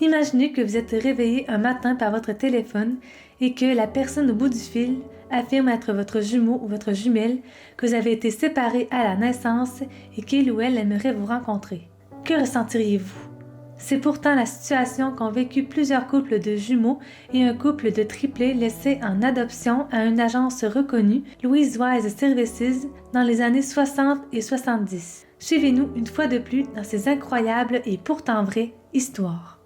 Imaginez que vous êtes réveillé un matin par votre téléphone et que la personne au bout du fil affirme être votre jumeau ou votre jumelle, que vous avez été séparés à la naissance et qu'il ou elle aimerait vous rencontrer. Que ressentiriez-vous? C'est pourtant la situation qu'ont vécu plusieurs couples de jumeaux et un couple de triplés laissés en adoption à une agence reconnue, Louise Wise Services, dans les années 60 et 70. Suivez-nous une fois de plus dans ces incroyables et pourtant vraies histoires.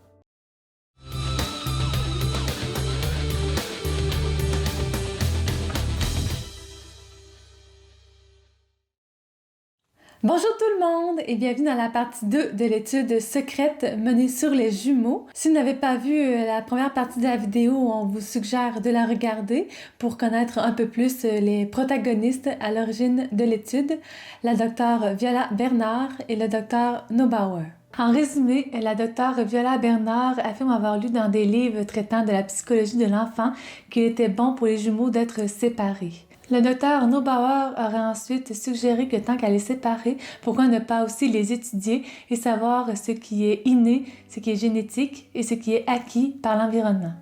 Bonjour tout le monde et bienvenue dans la partie 2 de l'étude secrète menée sur les jumeaux. Si vous n'avez pas vu la première partie de la vidéo, on vous suggère de la regarder pour connaître un peu plus les protagonistes à l'origine de l'étude, la docteure Viola Bernard et le docteur Neubauer. En résumé, la docteure Viola Bernard affirme avoir lu dans des livres traitant de la psychologie de l'enfant qu'il était bon pour les jumeaux d'être séparés. Le docteur Neubauer aurait ensuite suggéré que tant qu'elle est séparée, pourquoi ne pas aussi les étudier et savoir ce qui est inné, ce qui est génétique et ce qui est acquis par l'environnement.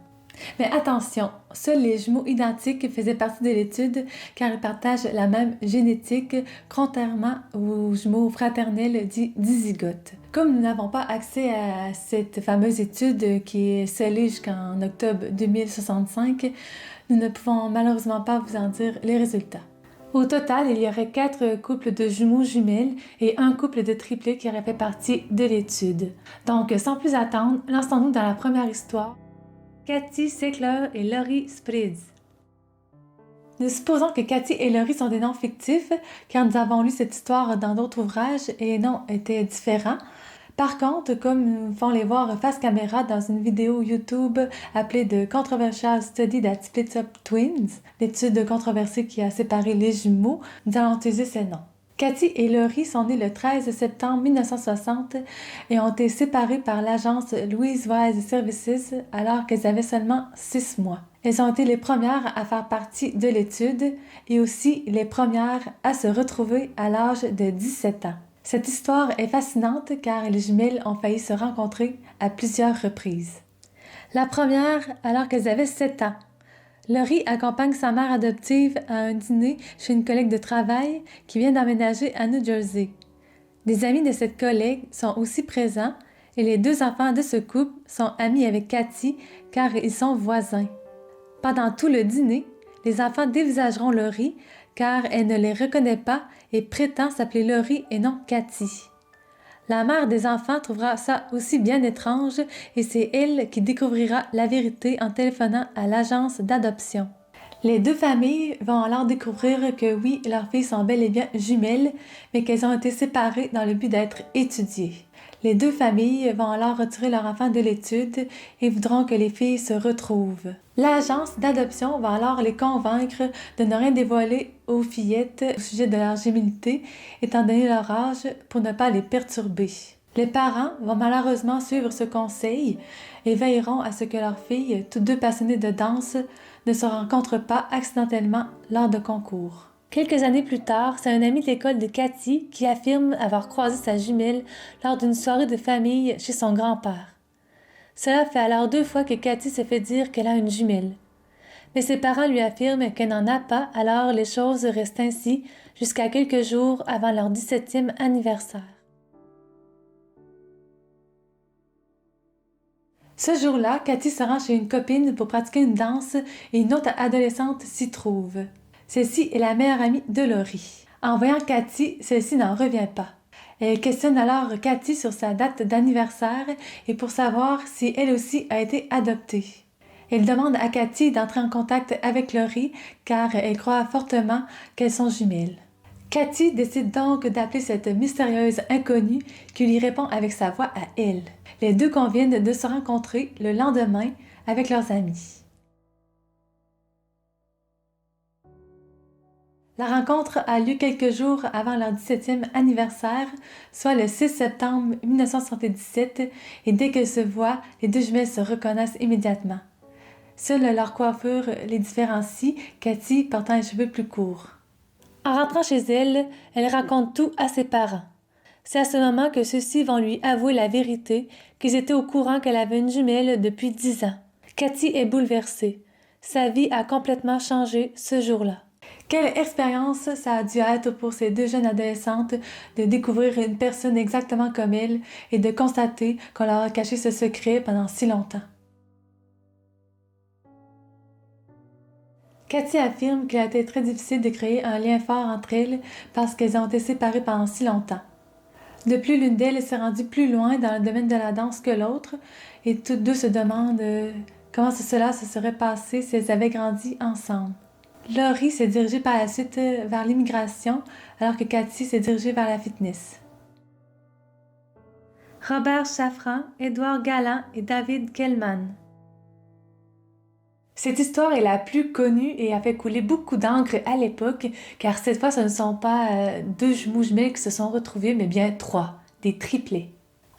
Mais attention, seuls les jumeaux identiques faisaient partie de l'étude car ils partagent la même génétique, contrairement aux jumeaux fraternels dits dizygotes. Comme nous n'avons pas accès à cette fameuse étude qui est scellée jusqu'en octobre 2065, nous ne pouvons malheureusement pas vous en dire les résultats. Au total, il y aurait 4 couples de jumeaux jumelles et un couple de triplés qui auraient fait partie de l'étude. Donc, sans plus attendre, lançons-nous dans la première histoire. Cathy Seckler et Laurie Spritz. Nous supposons que Cathy et Laurie sont des noms fictifs, car nous avons lu cette histoire dans d'autres ouvrages et les noms étaient différents. Par contre, comme nous pouvons les voir face caméra dans une vidéo YouTube appelée The Controversial Study That Splits Up Twins, l'étude controversée qui a séparé les jumeaux, nous allons utiliser ces noms. Cathy et Laurie sont nées le 13 septembre 1960 et ont été séparées par l'agence Louise Wise Services alors qu'elles avaient seulement 6 mois. Elles ont été les premières à faire partie de l'étude et aussi les premières à se retrouver à l'âge de 17 ans. Cette histoire est fascinante car les jumelles ont failli se rencontrer à plusieurs reprises. La première alors qu'elles avaient 7 ans. Laurie accompagne sa mère adoptive à un dîner chez une collègue de travail qui vient d'emménager à New Jersey. Des amis de cette collègue sont aussi présents et les 2 enfants de ce couple sont amis avec Cathy car ils sont voisins. Pendant tout le dîner, les enfants dévisageront Laurie car elle ne les reconnaît pas et prétend s'appeler Laurie et non Cathy. La mère des enfants trouvera ça aussi bien étrange et c'est elle qui découvrira la vérité en téléphonant à l'agence d'adoption. Les 2 familles vont alors découvrir que oui, leurs filles sont bel et bien jumelles, mais qu'elles ont été séparées dans le but d'être étudiées. Les 2 familles vont alors retirer leur enfant de l'étude et voudront que les filles se retrouvent. L'agence d'adoption va alors les convaincre de ne rien dévoiler aux fillettes au sujet de leur gémellité, étant donné leur âge, pour ne pas les perturber. Les parents vont malheureusement suivre ce conseil et veilleront à ce que leurs filles, toutes 2 passionnées de danse, ne se rencontrent pas accidentellement lors de concours. Quelques années plus tard, c'est un ami de l'école de Cathy qui affirme avoir croisé sa jumelle lors d'une soirée de famille chez son grand-père. Cela fait alors 2 fois que Cathy se fait dire qu'elle a une jumelle. Mais ses parents lui affirment qu'elle n'en a pas, alors les choses restent ainsi jusqu'à quelques jours avant leur 17e anniversaire. Ce jour-là, Cathy se rend chez une copine pour pratiquer une danse et une autre adolescente s'y trouve. Celle-ci est la meilleure amie de Laurie. En voyant Cathy, celle-ci n'en revient pas. Elle questionne alors Cathy sur sa date d'anniversaire et pour savoir si elle aussi a été adoptée. Elle demande à Cathy d'entrer en contact avec Laurie car elle croit fortement qu'elles sont jumelles. Cathy décide donc d'appeler cette mystérieuse inconnue qui lui répond avec sa voix à elle. Les 2 conviennent de se rencontrer le lendemain avec leurs amis. La rencontre a lieu quelques jours avant leur 17e anniversaire, soit le 6 septembre 1977, et dès qu'elles se voient, les 2 jumelles se reconnaissent immédiatement. Seule leur coiffure les différencie, Cathy portant les cheveux plus courts. En rentrant chez elle, elle raconte tout à ses parents. C'est à ce moment que ceux-ci vont lui avouer la vérité, qu'ils étaient au courant qu'elle avait une jumelle depuis 10 ans. Cathy est bouleversée. Sa vie a complètement changé ce jour-là. Quelle expérience ça a dû être pour ces deux jeunes adolescentes de découvrir une personne exactement comme elle et de constater qu'on leur a caché ce secret pendant si longtemps. Cathy affirme qu'il a été très difficile de créer un lien fort entre elles parce qu'elles ont été séparées pendant si longtemps. De plus, l'une d'elles s'est rendue plus loin dans le domaine de la danse que l'autre et toutes deux se demandent comment cela se serait passé si elles avaient grandi ensemble. Laurie s'est dirigée par la suite vers l'immigration, alors que Cathy s'est dirigée vers la fitness. Robert Chaffran, Édouard Galland et David Kellman. Cette histoire est la plus connue et a fait couler beaucoup d'encre à l'époque, car cette fois, ce ne sont pas deux jumeaux jumelles qui se sont retrouvés, mais bien trois, des triplés.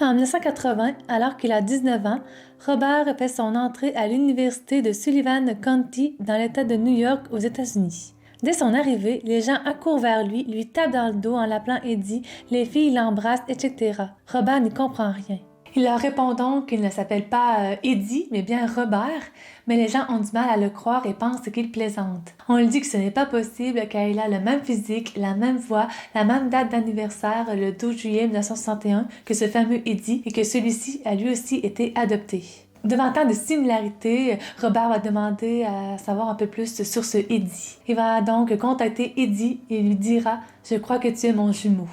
En 1980, alors qu'il a 19 ans, Robert fait son entrée à l'université de Sullivan County dans l'État de New York aux États-Unis. Dès son arrivée, les gens accourent vers lui tapent dans le dos en l'appelant Eddie, les filles l'embrassent, etc. Robert n'y comprend rien. Il leur répond donc qu'il ne s'appelle pas Eddie, mais bien Robert, mais les gens ont du mal à le croire et pensent qu'il plaisante. On lui dit que ce n'est pas possible car il a le même physique, la même voix, la même date d'anniversaire, le 12 juillet 1961, que ce fameux Eddie et que celui-ci a lui aussi été adopté. Devant tant de similarités, Robert va demander à savoir un peu plus sur ce Eddie. Il va donc contacter Eddie et lui dira « Je crois que tu es mon jumeau ».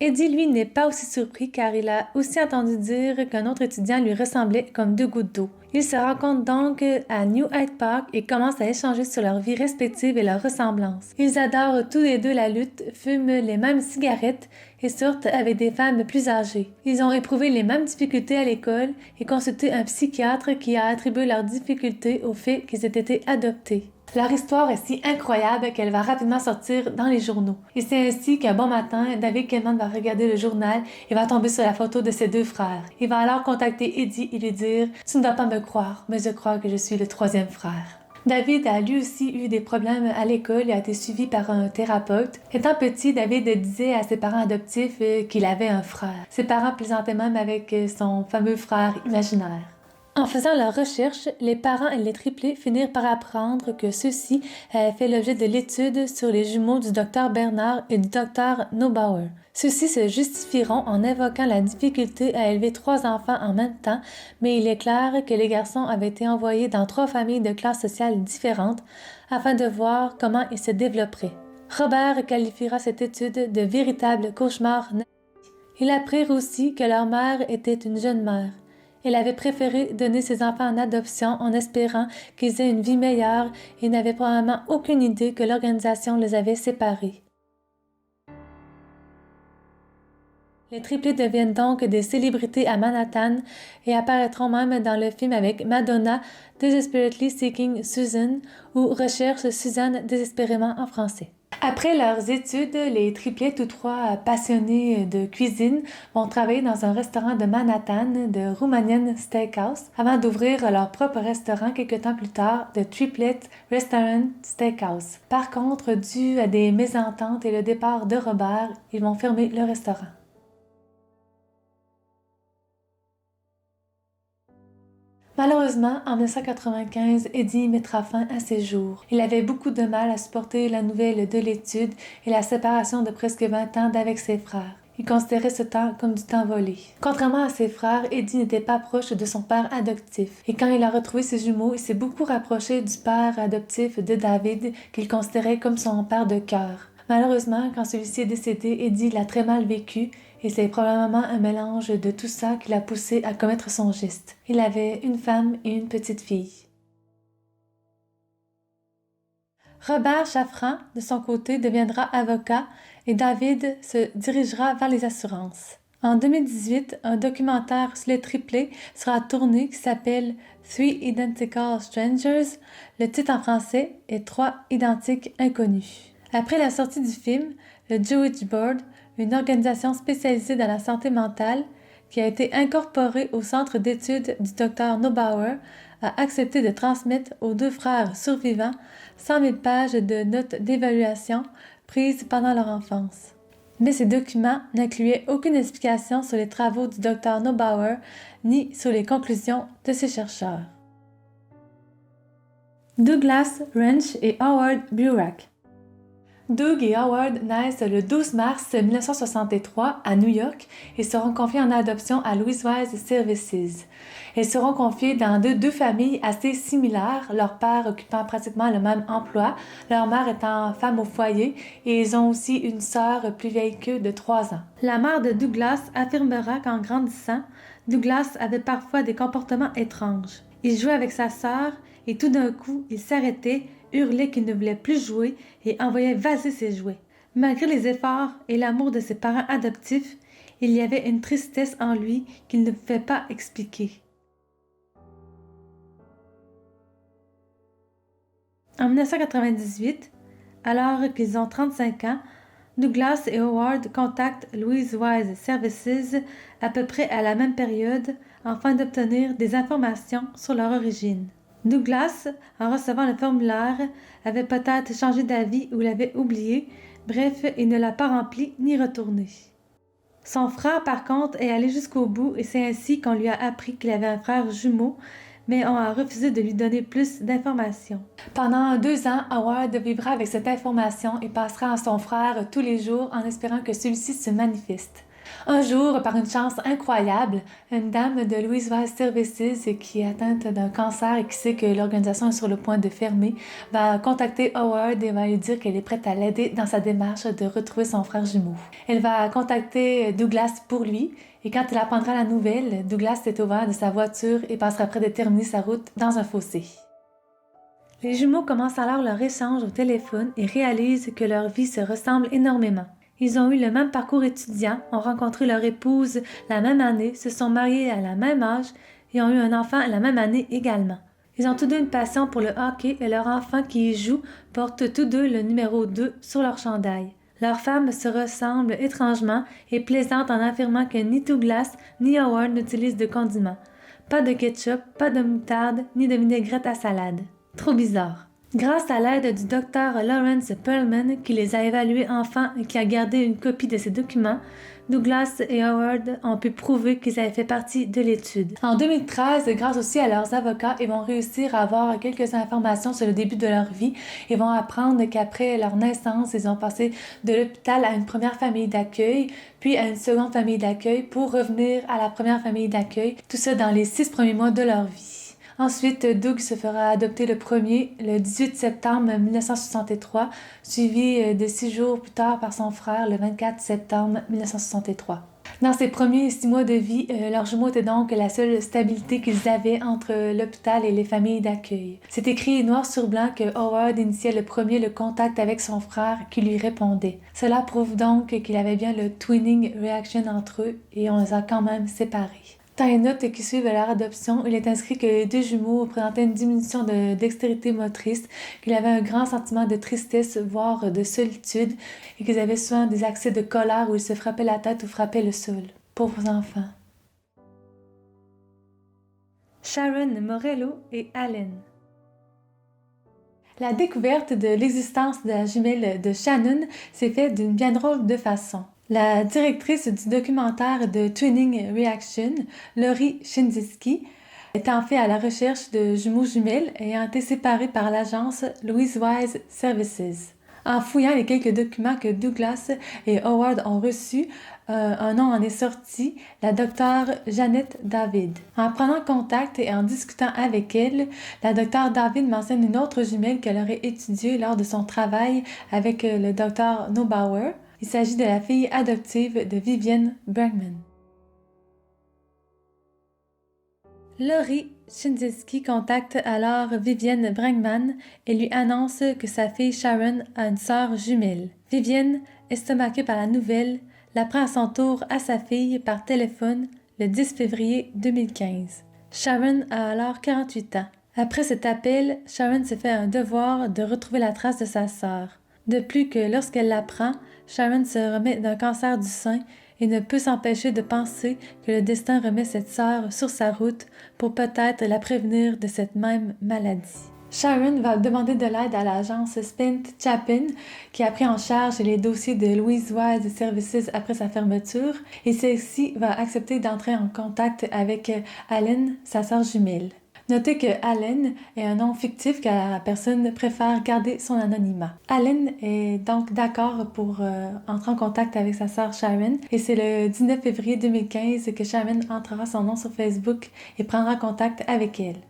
Eddie, lui, n'est pas aussi surpris car il a aussi entendu dire qu'un autre étudiant lui ressemblait comme deux gouttes d'eau. Ils se rencontrent donc à New Hyde Park et commencent à échanger sur leur vie respective et leur ressemblance. Ils adorent tous les deux la lutte, fument les mêmes cigarettes et sortent avec des femmes plus âgées. Ils ont éprouvé les mêmes difficultés à l'école et consulté un psychiatre qui a attribué leurs difficultés au fait qu'ils aient été adoptés. Leur histoire est si incroyable qu'elle va rapidement sortir dans les journaux. Et c'est ainsi qu'un bon matin, David Kellman va regarder le journal et va tomber sur la photo de ses deux frères. Il va alors contacter Eddie et lui dire « Tu ne dois pas me croire, mais je crois que je suis le troisième frère ». David a lui aussi eu des problèmes à l'école et a été suivi par un thérapeute. Étant petit, David disait à ses parents adoptifs qu'il avait un frère. Ses parents plaisantaient même avec son fameux frère imaginaire. En faisant leurs recherches, les parents et les triplés finirent par apprendre que ceux-ci avaient fait l'objet de l'étude sur les jumeaux du Dr Bernard et du Dr Neubauer. Ceux-ci se justifieront en évoquant la difficulté à élever 3 enfants en même temps, mais il est clair que les garçons avaient été envoyés dans 3 familles de classes sociales différentes afin de voir comment ils se développeraient. Robert qualifiera cette étude de véritable cauchemar. Ils apprirent aussi que leur mère était une jeune mère. Elle avait préféré donner ses enfants en adoption en espérant qu'ils aient une vie meilleure et n'avait probablement aucune idée que l'organisation les avait séparés. Les triplés deviennent donc des célébrités à Manhattan et apparaîtront même dans le film avec Madonna, Desperately Seeking Susan ou Recherche Suzanne désespérément en français. Après leurs études, les triplets, tous trois passionnés de cuisine, vont travailler dans un restaurant de Manhattan, de Romanian Steakhouse, avant d'ouvrir leur propre restaurant quelques temps plus tard, de Triplet Restaurant Steakhouse. Par contre, dû à des mésententes et le départ de Robert, ils vont fermer le restaurant. Malheureusement, en 1995, Eddie mettra fin à ses jours. Il avait beaucoup de mal à supporter la nouvelle de l'étude et la séparation de presque 20 ans d'avec ses frères. Il considérait ce temps comme du temps volé. Contrairement à ses frères, Eddie n'était pas proche de son père adoptif. Et quand il a retrouvé ses jumeaux, il s'est beaucoup rapproché du père adoptif de David, qu'il considérait comme son père de cœur. Malheureusement, quand celui-ci est décédé, Eddie l'a très mal vécu et c'est probablement un mélange de tout ça qui l'a poussé à commettre son geste. Il avait une femme et une petite fille. Robert Chaffran, de son côté, deviendra avocat et David se dirigera vers les assurances. En 2018, un documentaire sur les triplés sera tourné qui s'appelle Three Identical Strangers. Le titre en français est Trois identiques inconnus. Après la sortie du film, le Jewish Board, une organisation spécialisée dans la santé mentale, qui a été incorporée au centre d'études du Dr Neubauer, a accepté de transmettre aux deux frères survivants 100 000 pages de notes d'évaluation prises pendant leur enfance. Mais ces documents n'incluaient aucune explication sur les travaux du Dr Neubauer ni sur les conclusions de ses chercheurs. Douglas Wrench et Howard Burach. Doug et Howard naissent le 12 mars 1963 à New York et seront confiés en adoption à Louis Wise Services. Ils seront confiés dans deux familles assez similaires, leur père occupant pratiquement le même emploi, leur mère étant femme au foyer, et ils ont aussi une sœur plus vieille qu'eux de 3 ans. La mère de Douglas affirmera qu'en grandissant, Douglas avait parfois des comportements étranges. Il jouait avec sa sœur et tout d'un coup, il s'arrêtait, hurlait qu'il ne voulait plus jouer et envoyait vaser ses jouets. Malgré les efforts et l'amour de ses parents adoptifs, il y avait une tristesse en lui qu'il ne pouvait pas expliquer. En 1998, alors qu'ils ont 35 ans, Douglas et Howard contactent Louis Wise Services à peu près à la même période afin d'obtenir des informations sur leur origine. Douglas, en recevant le formulaire, avait peut-être changé d'avis ou l'avait oublié, bref, il ne l'a pas rempli ni retourné. Son frère, par contre, est allé jusqu'au bout et c'est ainsi qu'on lui a appris qu'il avait un frère jumeau, mais on a refusé de lui donner plus d'informations. Pendant 2 ans, Howard vivra avec cette information et passera à son frère tous les jours en espérant que celui-ci se manifeste. Un jour, par une chance incroyable, une dame de Louis Wise Services qui est atteinte d'un cancer et qui sait que l'organisation est sur le point de fermer, va contacter Howard et va lui dire qu'elle est prête à l'aider dans sa démarche de retrouver son frère jumeau. Elle va contacter Douglas pour lui et quand il apprendra la nouvelle, Douglas est au volant de sa voiture et passera près de terminer sa route dans un fossé. Les jumeaux commencent alors leur échange au téléphone et réalisent que leurs vies se ressemblent énormément. Ils ont eu le même parcours étudiant, ont rencontré leur épouse la même année, se sont mariés à la même âge et ont eu un enfant la même année également. Ils ont tous deux une passion pour le hockey et leur enfant qui y joue porte tous deux le numéro 2 sur leur chandail. Leurs femmes se ressemblent étrangement et plaisantent en affirmant que ni Douglas ni Howard n'utilisent de condiments. Pas de ketchup, pas de moutarde, ni de vinaigrette à salade. Trop bizarre. Grâce à l'aide du docteur Lawrence Perlman, qui les a évalués enfants et qui a gardé une copie de ces documents, Douglas et Howard ont pu prouver qu'ils avaient fait partie de l'étude. En 2013, grâce aussi à leurs avocats, ils vont réussir à avoir quelques informations sur le début de leur vie. Ils vont apprendre qu'après leur naissance, ils ont passé de l'hôpital à une première famille d'accueil, puis à une seconde famille d'accueil pour revenir à la première famille d'accueil, tout ça dans les 6 premiers mois de leur vie. Ensuite, Doug se fera adopter le 18 septembre 1963, suivi de 6 jours plus tard par son frère le 24 septembre 1963. Dans ces premiers 6 mois de vie, leurs jumeaux étaient donc la seule stabilité qu'ils avaient entre l'hôpital et les familles d'accueil. C'est écrit noir sur blanc que Howard initiait le contact avec son frère qui lui répondait. Cela prouve donc qu'il avait bien le twinning reaction entre eux et on les a quand même séparés. Dans les notes qui suivent leur adoption, il est inscrit que les 2 jumeaux présentaient une diminution de dextérité motrice, qu'ils avaient un grand sentiment de tristesse, voire de solitude, et qu'ils avaient souvent des accès de colère où ils se frappaient la tête ou frappaient le sol. Pauvres enfants. Sharon Morello et Allen. La découverte de l'existence de la jumelle de Shannon s'est faite d'une bien drôle de façon. La directrice du documentaire de Twinning Reaction, Lori Shindzewski, étant fait à la recherche de jumeaux jumelles ayant été séparés par l'agence Louis Wise Services. En fouillant les quelques documents que Douglas et Howard ont reçus, un nom en est sorti, la docteure Janet David. En prenant contact et en discutant avec elle, la docteure David mentionne une autre jumelle qu'elle aurait étudiée lors de son travail avec le docteur Neubauer. Il s'agit de la fille adoptive de Vivienne Bregman. Lori Shindzewski contacte alors Vivienne Bregman et lui annonce que sa fille Sharon a une sœur jumelle. Vivienne, estomaquée par la nouvelle, l'apprend à son tour à sa fille par téléphone le 10 février 2015. Sharon a alors 48 ans. Après cet appel, Sharon se fait un devoir de retrouver la trace de sa sœur. De plus que lorsqu'elle l'apprend, Sharon se remet d'un cancer du sein et ne peut s'empêcher de penser que le destin remet cette sœur sur sa route pour peut-être la prévenir de cette même maladie. Sharon va demander de l'aide à l'agence Spent Chapin qui a pris en charge les dossiers de Louise Wise Services après sa fermeture et celle-ci va accepter d'entrer en contact avec Allen, sa sœur jumelle. Notez que Allen est un nom fictif car la personne préfère garder son anonymat. Allen est donc d'accord pour entrer en contact avec sa sœur Sharon et c'est le 19 février 2015 que Sharon entrera son nom sur Facebook et prendra contact avec elle.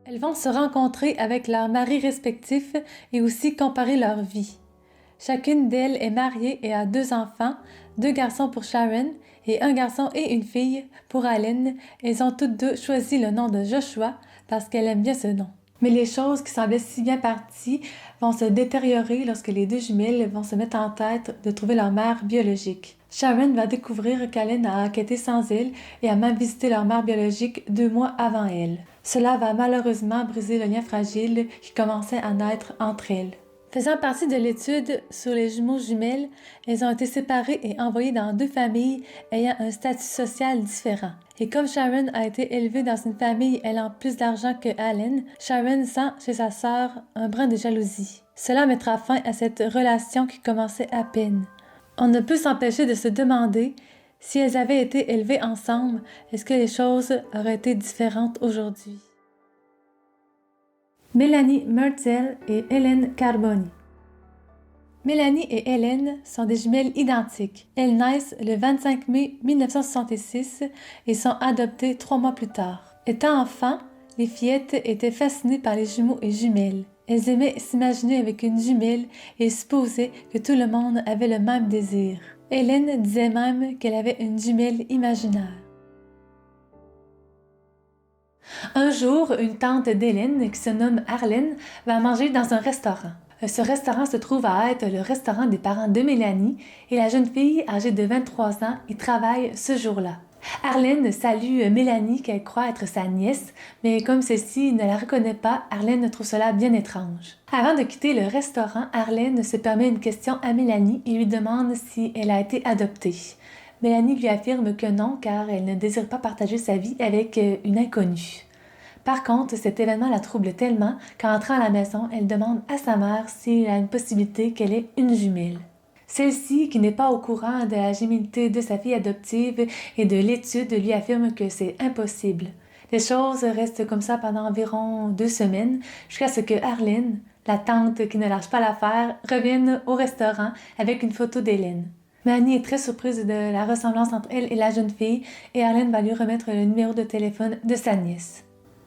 Elles vont se rencontrer avec leurs maris respectifs et aussi comparer leur vie. Chacune d'elles est mariée et a 2 enfants, 2 garçons pour Sharon et un garçon et une fille pour Allen. Elles ont toutes deux choisi le nom de Joshua parce qu'elles aiment bien ce nom. Mais les choses qui semblaient si bien parties vont se détériorer lorsque les 2 jumelles vont se mettre en tête de trouver leur mère biologique. Sharon va découvrir qu'Allen a enquêté sans elle et a même visité leur mère biologique 2 mois avant elle. Cela va malheureusement briser le lien fragile qui commençait à naître entre elles. Faisant partie de l'étude sur les jumeaux jumelles, elles ont été séparées et envoyées dans 2 familles ayant un statut social différent. Et comme Sharon a été élevée dans une famille ayant plus d'argent que Allen, Sharon sent chez sa sœur un brin de jalousie. Cela mettra fin à cette relation qui commençait à peine. On ne peut s'empêcher de se demander si elles avaient été élevées ensemble, est-ce que les choses auraient été différentes aujourd'hui? Mélanie Merzel et Hélène Carboni. Mélanie et Hélène sont des jumelles identiques. Elles naissent le 25 mai 1966 et sont adoptées 3 mois plus tard. Étant enfants, les fillettes étaient fascinées par les jumeaux et jumelles. Elles aimaient s'imaginer avec une jumelle et supposaient que tout le monde avait le même désir. Hélène disait même qu'elle avait une jumelle imaginaire. Un jour, une tante d'Hélène, qui se nomme Arlène, va manger dans un restaurant. Ce restaurant se trouve à être le restaurant des parents de Mélanie et la jeune fille, âgée de 23 ans, y travaille ce jour-là. Arlène salue Mélanie qu'elle croit être sa nièce, mais comme celle-ci ne la reconnaît pas, Arlène trouve cela bien étrange. Avant de quitter le restaurant, Arlène se permet une question à Mélanie et lui demande si elle a été adoptée. Mélanie lui affirme que non, car elle ne désire pas partager sa vie avec une inconnue. Par contre, cet événement la trouble tellement qu'en entrant à la maison, elle demande à sa mère s'il a une possibilité qu'elle ait une jumelle. Celle-ci, qui n'est pas au courant de la gémellité de sa fille adoptive et de l'étude, lui affirme que c'est impossible. Les choses restent comme ça pendant environ 2 semaines, jusqu'à ce que Arlène, la tante qui ne lâche pas l'affaire, revienne au restaurant avec une photo d'Hélène. Mélanie est très surprise de la ressemblance entre elle et la jeune fille et Arlène va lui remettre le numéro de téléphone de sa nièce.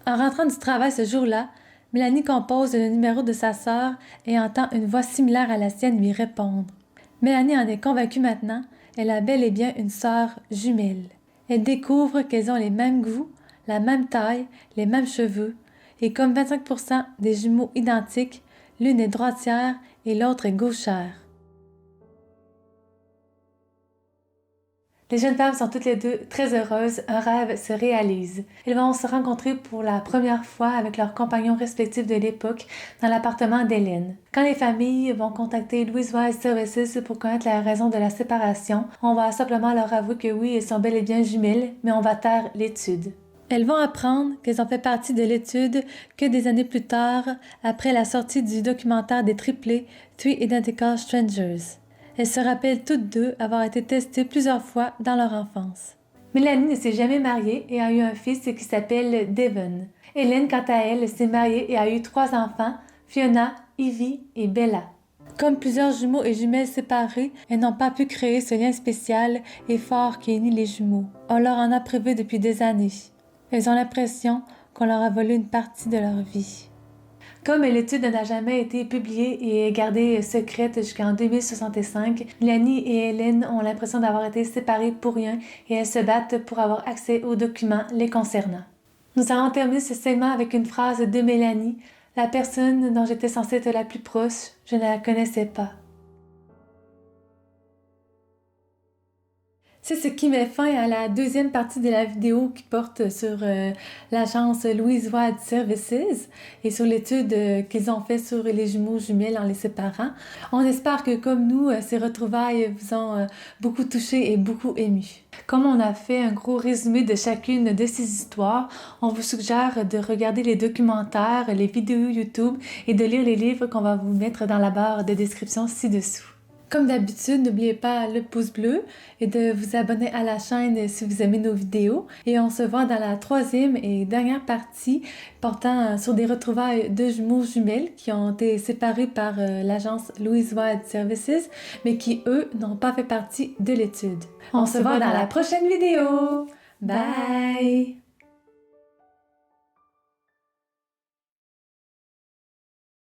En rentrant du travail ce jour-là, Mélanie compose le numéro de sa sœur et entend une voix similaire à la sienne lui répondre. Mélanie en est convaincue maintenant, elle a bel et bien une sœur jumelle. Elle découvre qu'elles ont les mêmes goûts, la même taille, les mêmes cheveux, et comme 25% des jumeaux identiques, l'une est droitière et l'autre est gauchère. Les jeunes femmes sont toutes les 2 très heureuses, un rêve se réalise. Elles vont se rencontrer pour la première fois avec leurs compagnons respectifs de l'époque dans l'appartement d'Hélène. Quand les familles vont contacter Louise Wise Services pour connaître la raison de la séparation, on va simplement leur avouer que oui, elles sont bel et bien jumelles, mais on va taire l'étude. Elles vont apprendre qu'elles ont fait partie de l'étude que des années plus tard, après la sortie du documentaire des triplés Three Identical Strangers. Elles se rappellent toutes 2 avoir été testées plusieurs fois dans leur enfance. Mélanie ne s'est jamais mariée et a eu un fils qui s'appelle Devon. Hélène, quant à elle, s'est mariée et a eu 3 enfants, Fiona, Ivy et Bella. Comme plusieurs jumeaux et jumelles séparés, elles n'ont pas pu créer ce lien spécial et fort qui unit les jumeaux. On leur en a privé depuis des années. Elles ont l'impression qu'on leur a volé une partie de leur vie. Comme l'étude n'a jamais été publiée et est gardée secrète jusqu'en 2065, Mélanie et Hélène ont l'impression d'avoir été séparées pour rien et elles se battent pour avoir accès aux documents les concernant. Nous allons terminer ce segment avec une phrase de Mélanie. « La personne dont j'étais censée être la plus proche, je ne la connaissais pas. » C'est ce qui met fin à la deuxième partie de la vidéo qui porte sur l'agence Louise Wade Services et sur l'étude qu'ils ont fait sur les jumeaux jumelles en les séparant. On espère que, comme nous, ces retrouvailles vous ont beaucoup touché et beaucoup ému. Comme on a fait un gros résumé de chacune de ces histoires, on vous suggère de regarder les documentaires, les vidéos YouTube et de lire les livres qu'on va vous mettre dans la barre de description ci-dessous. Comme d'habitude, n'oubliez pas le pouce bleu et de vous abonner à la chaîne si vous aimez nos vidéos. Et on se voit dans la troisième et dernière partie portant sur des retrouvailles de jumeaux jumelles qui ont été séparés par l'agence Louise Wade Services, mais qui, eux, n'ont pas fait partie de l'étude. On se voit dans la prochaine vidéo! Bye!